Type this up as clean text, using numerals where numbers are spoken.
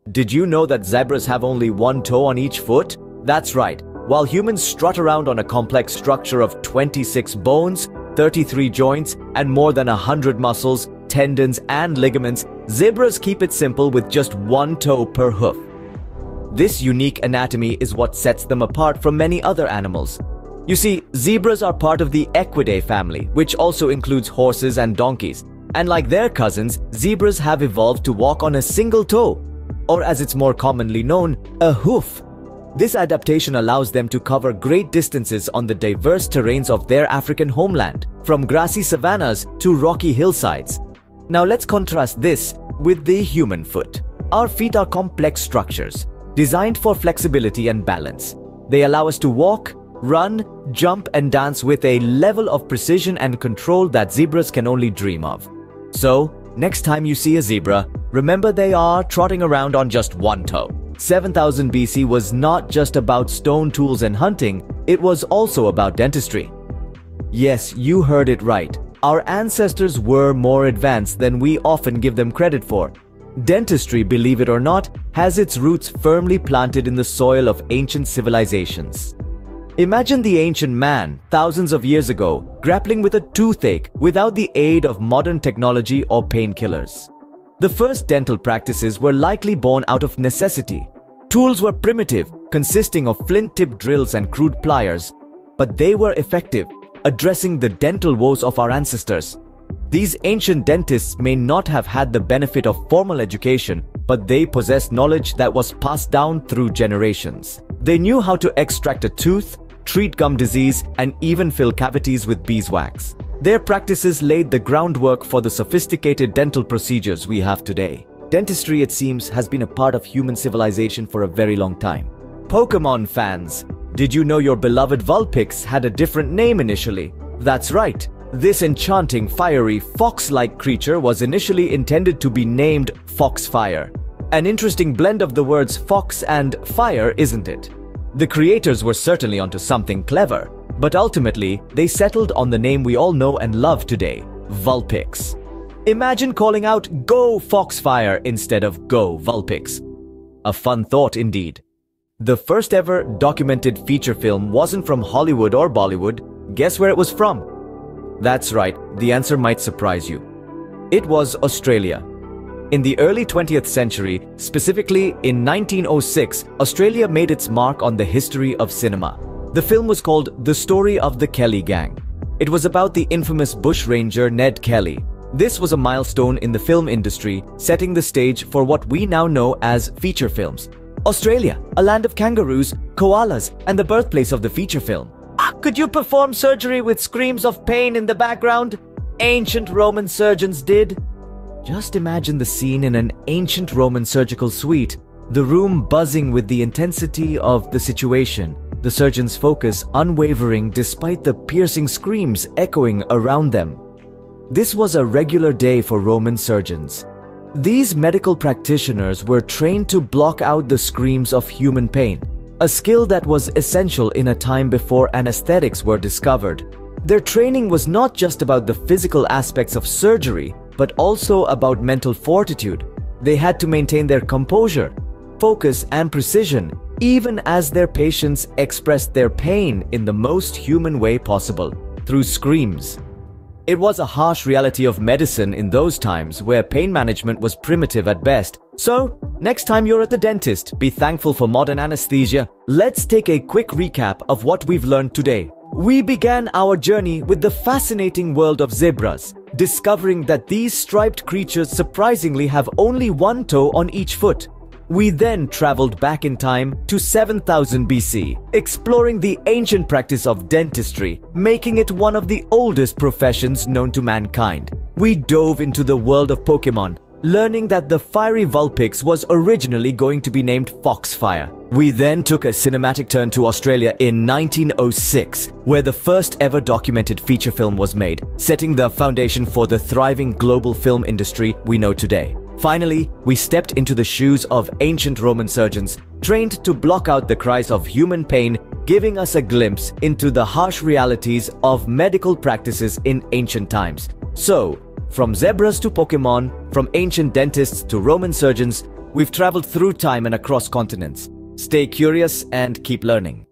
Did you know that zebras have only one toe on each foot? That's right. While humans strut around on a complex structure of 26 bones, 33 joints, and more than 100 muscles, tendons, and ligaments, zebras keep it simple with just one toe per hoof. This unique anatomy is what sets them apart from many other animals. You see, zebras are part of the Equidae family, which also includes horses and donkeys. And like their cousins, zebras have evolved to walk on a single toe, or as it's more commonly known, a hoof. This adaptation allows them to cover great distances on the diverse terrains of their African homeland, from grassy savannas to rocky hillsides. Now let's contrast this with the human foot. Our feet are complex structures, designed for flexibility and balance. They allow us to walk, run, jump, and dance with a level of precision and control that zebras can only dream of. So, next time you see a zebra, remember they are trotting around on just one toe. 7000 BC was not just about stone tools and hunting, it was also about dentistry. Yes, you heard it right. Our ancestors were more advanced than we often give them credit for. Dentistry, believe it or not, has its roots firmly planted in the soil of ancient civilizations. Imagine the ancient man, thousands of years ago, grappling with a toothache without the aid of modern technology or painkillers. The first dental practices were likely born out of necessity. Tools were primitive, consisting of flint-tipped drills and crude pliers, but they were effective, addressing the dental woes of our ancestors. These ancient dentists may not have had the benefit of formal education, but they possessed knowledge that was passed down through generations. They knew how to extract a tooth, treat gum disease, and even fill cavities with beeswax. Their practices laid the groundwork for the sophisticated dental procedures we have today. Dentistry, it seems, has been a part of human civilization for a very long time. Pokémon fans, did you know your beloved Vulpix had a different name initially? That's right. This enchanting, fiery, fox-like creature was initially intended to be named Foxfire. An interesting blend of the words fox and fire, isn't it? The creators were certainly onto something clever, but ultimately, they settled on the name we all know and love today, Vulpix. Imagine calling out "Go Foxfire" instead of "Go Vulpix." A fun thought indeed. The first ever documented feature film wasn't from Hollywood or Bollywood. Guess where it was from? That's right, the answer might surprise you. It was Australia. In the early 20th century, specifically in 1906, Australia made its mark on the history of cinema. The film was called The Story of the Kelly Gang. It was about the infamous bushranger Ned Kelly. This was a milestone in the film industry, setting the stage for what we now know as feature films. Australia, a land of kangaroos, koalas, and the birthplace of the feature film. Could you perform surgery with screams of pain in the background? Ancient Roman surgeons did. Just imagine the scene in an ancient Roman surgical suite, the room buzzing with the intensity of the situation, the surgeon's focus unwavering despite the piercing screams echoing around them. This was a regular day for Roman surgeons. These medical practitioners were trained to block out the screams of human pain, a skill that was essential in a time before anesthetics were discovered. Their training was not just about the physical aspects of surgery, but also about mental fortitude. They had to maintain their composure, focus, and precision, even as their patients expressed their pain in the most human way possible, through screams. It was a harsh reality of medicine in those times where pain management was primitive at best. So, next time you're at the dentist, be thankful for modern anesthesia. Let's take a quick recap of what we've learned today. We began our journey with the fascinating world of zebras, discovering that these striped creatures surprisingly have only one toe on each foot. We then traveled back in time to 7000 BC, exploring the ancient practice of dentistry, making it one of the oldest professions known to mankind. We dove into the world of Pokémon, learning that the fiery Vulpix was originally going to be named Foxfire. We then took a cinematic turn to Australia in 1906, where the first ever documented feature film was made, setting the foundation for the thriving global film industry we know today. Finally, we stepped into the shoes of ancient Roman surgeons, trained to block out the cries of human pain, giving us a glimpse into the harsh realities of medical practices in ancient times. So, from zebras to Pokémon, from ancient dentists to Roman surgeons, We've traveled through time and across continents. Stay curious and keep learning.